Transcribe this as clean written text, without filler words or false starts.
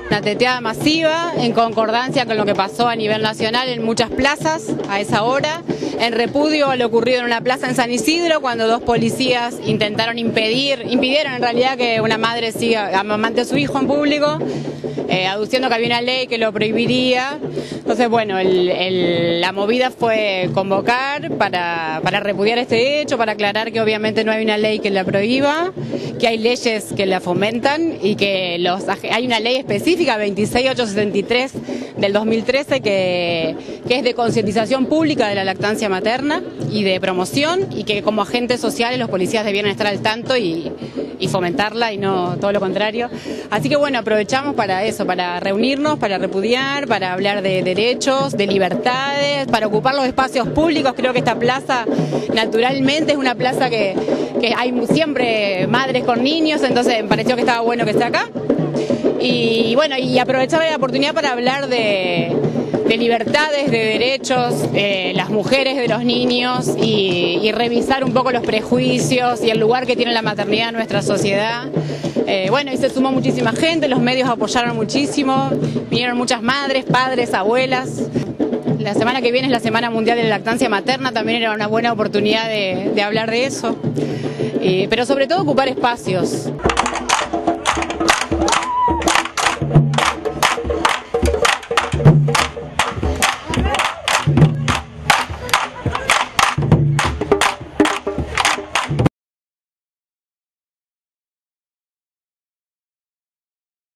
Una teteada masiva en concordancia con lo que pasó a nivel nacional en muchas plazas a esa hora, en repudio a lo ocurrido en una plaza en San Isidro cuando dos policías impidieron en realidad que una madre siga amamante a su hijo en público, aduciendo que había una ley que lo prohibiría. Entonces, bueno, la movida fue convocar para repudiar este hecho, para aclarar que obviamente no hay una ley que la prohíba, que hay leyes que la fomentan y que hay una ley específica, 26873 del 2013, que es de concientización pública de la lactancia materna y de promoción, y que como agentes sociales los policías debieran estar al tanto y fomentarla y no todo lo contrario. Así que bueno, aprovechamos para eso, para reunirnos, para repudiar, para hablar de derechos, de libertades, para ocupar los espacios públicos. Creo que esta plaza naturalmente es una plaza que hay siempre madres con niños, entonces me pareció que estaba bueno que esté acá. Y bueno, y aprovechar la oportunidad para hablar de libertades, de derechos, las mujeres, de los niños y revisar un poco los prejuicios y el lugar que tiene la maternidad en nuestra sociedad. Bueno, y se sumó muchísima gente, los medios apoyaron muchísimo, vinieron muchas madres, padres, abuelas. La semana que viene es la Semana Mundial de la Lactancia Materna, también era una buena oportunidad de hablar de eso, pero sobre todo ocupar espacios.